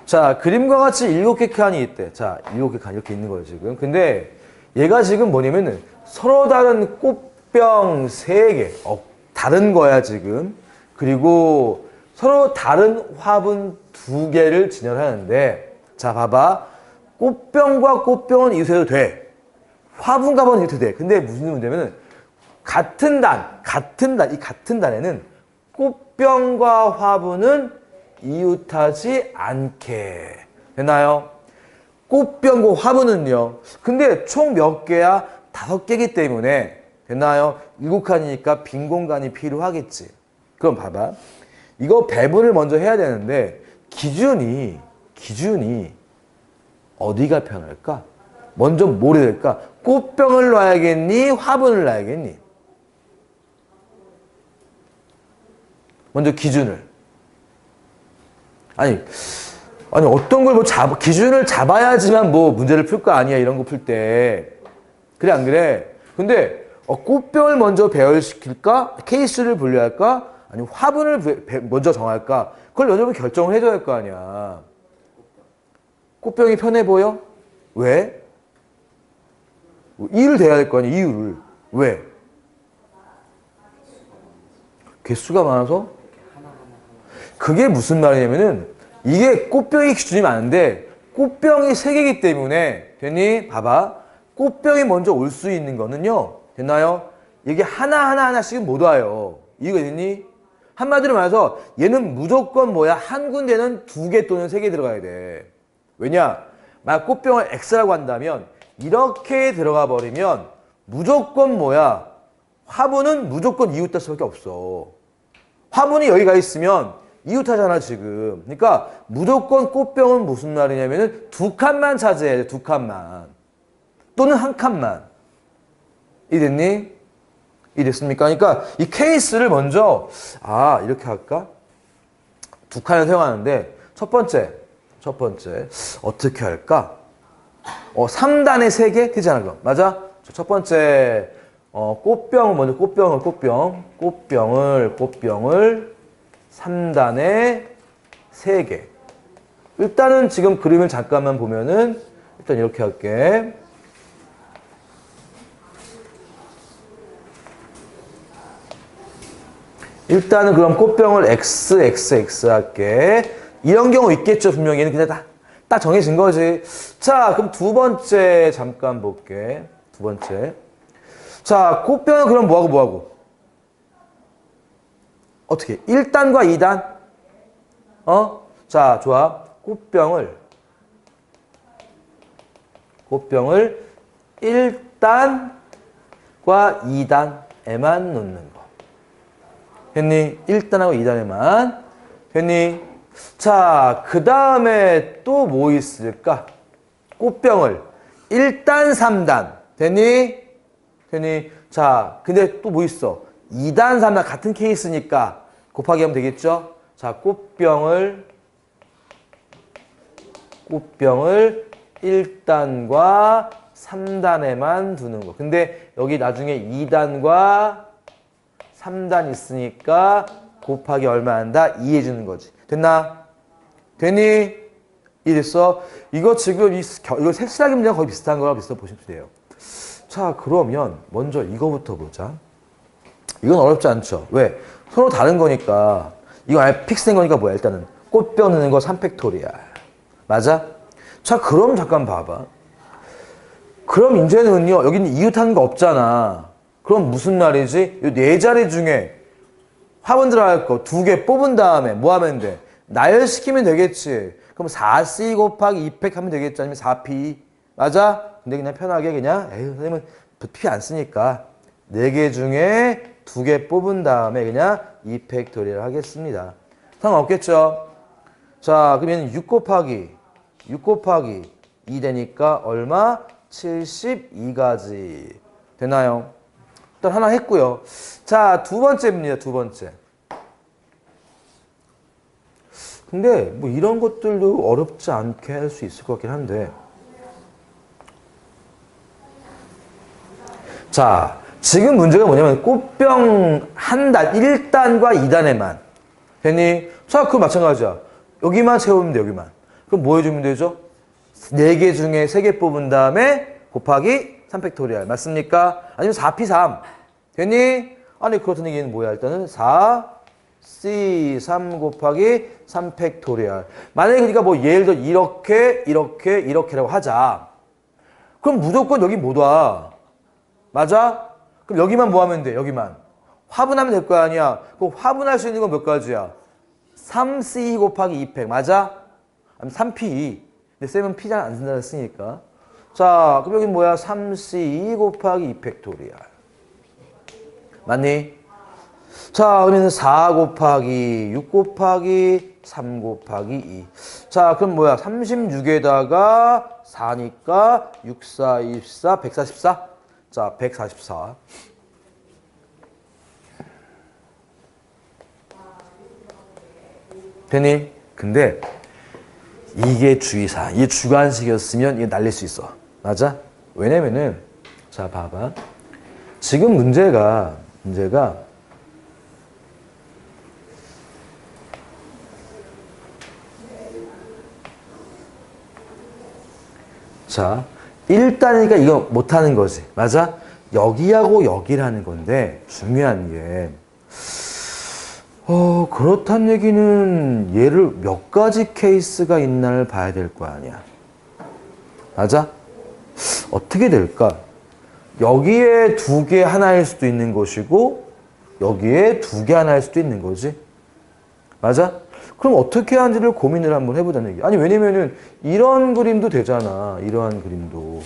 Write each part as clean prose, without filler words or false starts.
자, 그림과 같이 7개 칸이 있대. 자, 7개 칸 이렇게 있는 거예요, 지금. 근데 얘가 지금 뭐냐면은 서로 다른 꽃병 3개. 다른 거야, 지금. 그리고 서로 다른 화분 2개를 진열하는데, 자, 봐봐. 꽃병과 꽃병은 이웃해도 돼. 화분과 화분은 이웃해도 돼. 근데 무슨 문제냐면은 같은 단에는 꽃병과 화분은 이웃하지 않게. 되나요? 꽃병과 화분은요. 근데 총 몇 개야? 5개이기 때문에. 되나요? 7칸이니까 빈 공간이 필요하겠지. 그럼 봐봐. 이거 배분을 먼저 해야 되는데 기준이 어디가 편할까? 먼저 뭘 해야 될까? 꽃병을 놔야겠니? 화분을 놔야겠니? 먼저 기준을. 아니 어떤 걸 기준을 잡아야지만 뭐 문제를 풀 거 아니야, 이런 거 풀 때. 그래, 안 그래? 근데 꽃병을 먼저 배열시킬까? 케이스를 분류할까? 아니면 화분을 먼저 정할까? 그걸 여러분 결정을 해줘야 할 거 아니야. 꽃병이 편해 보여? 왜? 이유를 대야 될 거 아니야, 이유를. 왜? 개수가 많아서? 그게 무슨 말이냐면은 이게 꽃병이 기준이 많은데 꽃병이 3개이기 때문에 됐니? 봐봐. 꽃병이 먼저 올 수 있는 거는요. 됐나요? 이게 하나씩은 못 와요. 이해가 됐니? 한마디로 말해서 얘는 무조건 뭐야? 한 군데는 2개 또는 3개 들어가야 돼. 왜냐? 만약 꽃병을 X라고 한다면 이렇게 들어가 버리면 무조건 뭐야? 화분은 무조건 이웃할 수밖에 없어. 화분이 여기가 있으면 이웃하잖아, 지금. 그러니까 무조건 꽃병은 무슨 말이냐면은 2칸만 차지해야 돼, 2칸만. 또는 1칸만. 이해됐니? 이해됐습니까? 그러니까 이 케이스를 먼저, 이렇게 할까? 2칸을 사용하는데, 첫 번째, 어떻게 할까? 3단에 3개? 되잖아, 그럼. 맞아? 첫 번째, 꽃병을 먼저, 꽃병을 3단에 3개. 일단은 지금 그림을 잠깐만 보면은, 일단 이렇게 할게. 일단은 그럼 꽃병을 X 할게. 이런 경우 있겠죠, 분명히. 얘는 그냥 딱 정해진 거지. 자, 그럼 2번째 잠깐 볼게. 2번째. 자, 꽃병은 그럼 뭐하고? 어떻게? 1단과 2단? 자, 좋아. 꽃병을 1단과 2단에만 놓는 거. 됐니? 1단하고 2단에만. 됐니? 자, 그 다음에 또 뭐 있을까? 꽃병을 1단, 3단. 됐니? 자, 근데 또 뭐 있어? 2단, 3단 같은 케이스니까 곱하기 하면 되겠죠? 자, 꽃병을 1단과 3단에만 두는 거. 근데 여기 나중에 2단과 3단 있으니까 곱하기 얼마 한다? 2 해주는 거지. 됐나? 됐니? 이랬어? 이거 지금 이거 색칠하기 문제랑 거의 비슷한 거랑 보시면 돼요. 자, 그러면 먼저 이거부터 보자. 이건 어렵지 않죠? 왜? 서로 다른 거니까. 이거 아예 픽스된 거니까 뭐야? 일단은 꽃병 넣는 거 3팩토리얼. 맞아? 자, 그럼 잠깐 봐봐. 그럼 이제는요, 여기는 이웃하는 거 없잖아. 그럼 무슨 말이지? 이 4자리 중에 화분 들어갈 거 2개 뽑은 다음에 뭐 하면 돼? 나열시키면 되겠지. 그럼 4C 곱하기 2팩 하면 되겠지. 아니면 4P. 맞아? 근데 그냥 편하게 선생님은 P 안 쓰니까 4개 중에 2개 뽑은 다음에 그냥 2팩토리얼 하겠습니다. 상관없겠죠? 자, 그러면 6 곱하기 2 되니까 얼마? 72가지. 되나요? 일단 하나 했고요. 자, 2번째입니다. 2번째. 근데 뭐 이런 것들도 어렵지 않게 할 수 있을 것 같긴 한데. 자, 지금 문제가 뭐냐면 꽃병 한 단, 1단과 2단에만. 됐니? 자, 그거 마찬가지야. 여기만 채우면 돼, 여기만. 그럼 뭐 해주면 되죠? 4개 중에 3개 뽑은 다음에 곱하기 3팩토리얼. 맞습니까? 아니면 4p3. 됐니? 아니, 그렇다는 얘기는 뭐야? 일단은 4c3 곱하기 3팩토리얼. 만약에 그러니까 뭐 예를 들어 이렇게라고 하자. 그럼 무조건 여기 못 와. 맞아? 그럼 여기만 뭐 하면 돼? 여기만. 화분하면 될 거 아니야. 그럼 화분할 수 있는 건 몇 가지야? 3c 곱하기 2팩. 맞아? 아니면 3p2. 근데 쌤은 p 잘 안 쓴다 했으니까. 자, 그럼 여기 뭐야? 3c 곱하기 2팩토리얼. 맞니? 자, 그러면 4 곱하기 6 곱하기 3 곱하기 2. 자, 그럼 뭐야? 36에다가 4니까 6, 4, 24, 144? 자, 144. 되니? 근데 이게 주의사항. 이게 주관식이었으면 이게 날릴 수 있어. 맞아? 왜냐면은 자, 봐봐. 지금 문제가 자, 1단이니까 이거 못하는 거지. 맞아? 여기하고 여기라는 건데 중요한 게 그렇단 얘기는 얘를 몇 가지 케이스가 있나를 봐야 될 거 아니야. 맞아? 어떻게 될까? 여기에 2개 하나일 수도 있는 것이고 여기에 2개 하나일 수도 있는 거지. 맞아? 그럼 어떻게 하는지를 고민을 한번 해보자는 얘기야. 아니, 왜냐면은 이런 그림도 되잖아. 이러한 그림도.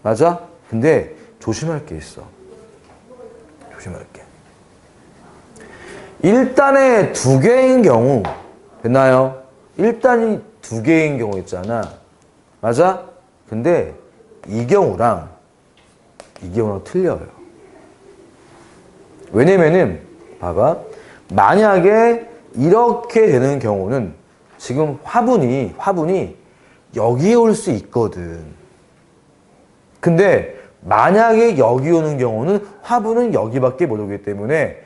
맞아? 근데 조심할 게 있어. 조심할 게. 1단에 2개인 경우 됐나요? 1단이 2개인 경우 있잖아. 맞아? 근데 이 경우랑 틀려요. 왜냐면은 봐봐. 만약에 이렇게 되는 경우는 지금 화분이 여기에 올 수 있거든. 근데 만약에 여기 오는 경우는 화분은 여기밖에 못 오기 때문에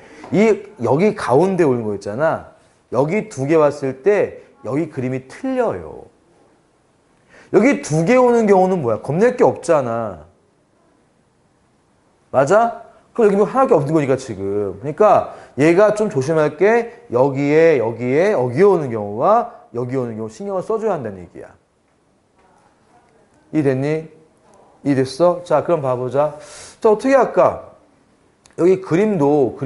여기 가운데 오는 거 있잖아. 여기 2개 왔을 때 여기 그림이 틀려요. 여기 2개 오는 경우는 뭐야? 겁낼 게 없잖아. 맞아? 그럼 여기 뭐 하나밖에 없는 거니까 지금. 그러니까 얘가 좀 조심할 게 여기에 오는 경우와 여기 오는 경우 신경을 써줘야 한다는 얘기야. 이해됐니? 이해됐어? 자, 그럼 봐보자. 자, 어떻게 할까? 여기 그림도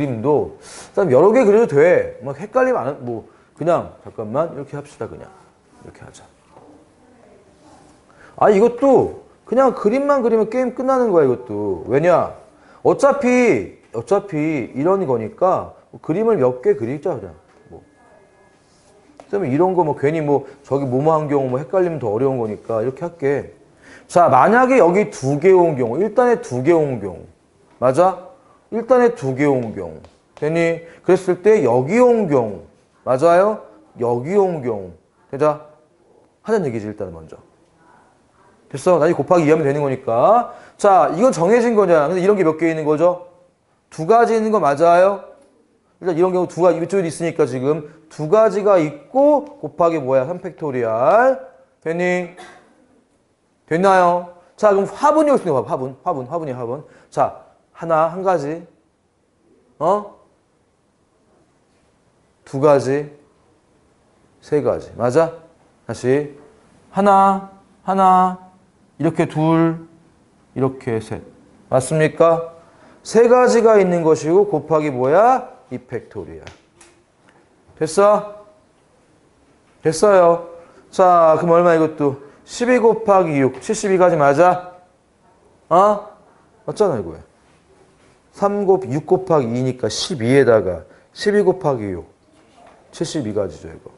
여러 개 그려도 돼. 막 헷갈리면 안, 그냥 잠깐만 이렇게 합시다. 그냥 이렇게 하자. 아, 이것도 그냥 그림만 그리면 게임 끝나는 거야. 이것도. 왜냐? 어차피 이런 거니까 그림을 몇 개 그리자. 그냥 그러면 이런 거 괜히 저기 뭐한 경우 헷갈리면 더 어려운 거니까 이렇게 할게. 자, 만약에 여기 2개 온 경우, 1단에 2개 온 경우, 맞아? 1단에 2개 온 경우, 되니? 그랬을 때 여기 온 경우, 맞아요? 여기 온 경우, 되자? 하자는 얘기지, 일단은 먼저. 됐어? 나중에 곱하기 2하면 되는 거니까. 자, 이건 정해진 거냐? 근데 이런 게 몇 개 있는 거죠? 2가지 있는 거 맞아요? 일단 이런 경우 2가지, 이쪽에 있으니까 지금 2가지가 있고, 곱하기 뭐야? 3팩토리얼. 되니? 됐나요? 자, 그럼 화분이 올 수 있는 거야. 화분. 자, 한 가지. 2가지. 3가지. 맞아? 다시. 하나. 이렇게 2, 이렇게 3. 맞습니까? 3가지가 있는 것이고, 곱하기 뭐야? 2팩토리얼. 됐어? 됐어요. 자, 그럼 얼마 이것도? 12 곱하기 6, 72가지 맞아? 맞잖아, 이거야. 6 곱하기 2니까 12에다가 12 곱하기 6, 72가지죠, 이거.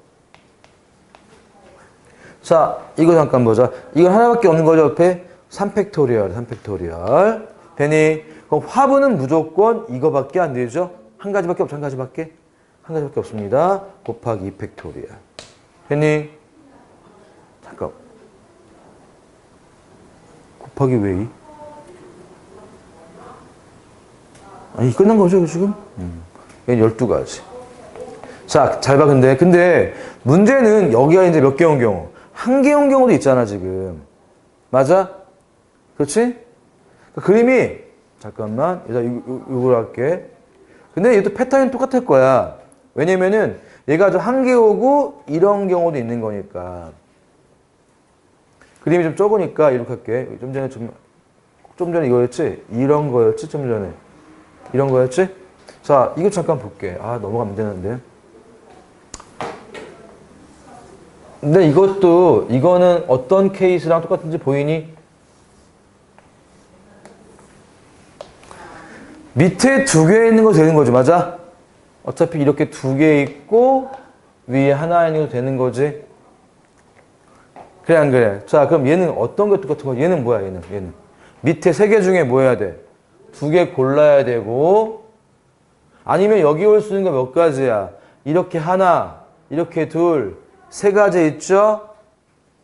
자, 이거 잠깐 보자. 이건 하나밖에 없는 거죠, 옆에? 3팩토리얼. 되니? 그럼 화분은 무조건 이거밖에 안 되죠? 한 가지밖에 없죠, 한 가지밖에 없습니다. 곱하기 2팩토리얼. 되니? 잠깐. 곱하기 왜 2? 아니, 끝난 거죠, 지금? 얘는 12가지. 자, 잘 봐, 근데 문제는 여기가 이제 몇 개 온 경우? 한 개인 경우도 있잖아, 지금. 맞아? 그렇지? 그 그림이, 잠깐만, 일단 이걸 할게. 근데 얘도 패턴이 똑같을 거야. 왜냐면은 얘가 좀 한 개 오고 이런 경우도 있는 거니까. 그림이 좀 적으니까 이렇게 할게. 좀 전에 이거였지? 이런 거였지? 좀 전에. 이런 거였지? 자, 이거 잠깐 볼게. 아, 넘어가면 되는데. 근데 이거는 어떤 케이스랑 똑같은지 보이니? 밑에 두 개 있는 거 되는 거지, 맞아? 어차피 이렇게 두 개 있고, 위에 하나 있는 거 되는 거지? 그래, 안 그래? 자, 그럼 얘는 어떤 게 똑같은 거야? 얘는 뭐야, 얘는? 밑에 세 개 중에 뭐 해야 돼? 두 개 골라야 되고, 아니면 여기 올 수 있는 거 몇 가지야? 이렇게 하나, 이렇게 둘, 세 가지 있죠?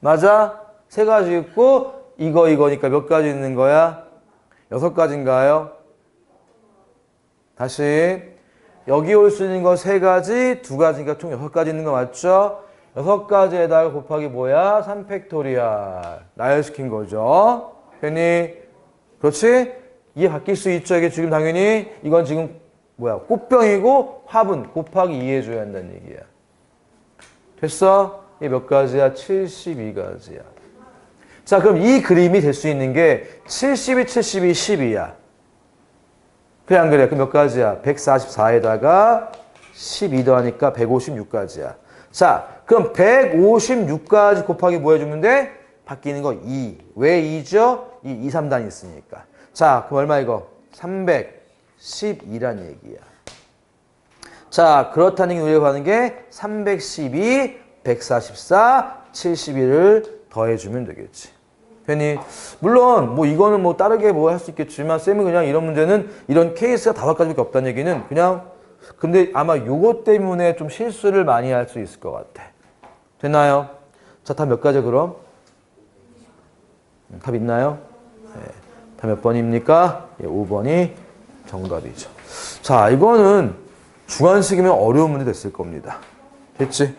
맞아? 세 가지 있고, 이거니까 몇 가지 있는 거야? 6가지인가요? 다시. 여기 올 수 있는 거 세 가지, 두 가지니까 총 6가지 있는 거 맞죠? 6가지에다가 곱하기 뭐야? 3팩토리얼. 나열시킨 거죠. 괜히. 그렇지? 이게 바뀔 수 있죠? 이게 지금 당연히. 이건 지금 뭐야? 꽃병이고 화분 곱하기 2 해줘야 한다는 얘기야. 됐어? 이게 몇 가지야? 72가지야. 자, 그럼 이 그림이 될 수 있는 게 72, 12야. 그래, 안 그래? 그럼 몇 가지야? 144에다가 12 더하니까 156가지야. 자, 그럼 156가지 곱하기 뭐 해주면 돼? 바뀌는 거 2. 왜 2죠? 2, 3단이 있으니까. 자, 그럼 얼마 이거? 312란 얘기야. 자, 그렇다는 게 우리가 하는 게 312, 144, 71을 더해주면 되겠지. 괜히 물론 뭐 이거는 뭐 다르게 뭐 할 수 있겠지만 쌤은 그냥 이런 문제는 이런 케이스가 5가지밖에 없다는 얘기는 그냥 근데 아마 요거 때문에 좀 실수를 많이 할 수 있을 것 같아. 됐나요? 자, 답 몇 가지 그럼? 답 있나요? 네. 답 몇 번입니까? 예, 5번이 정답이죠. 자, 이거는 주관식이면 어려운 문제 됐을 겁니다. 됐지?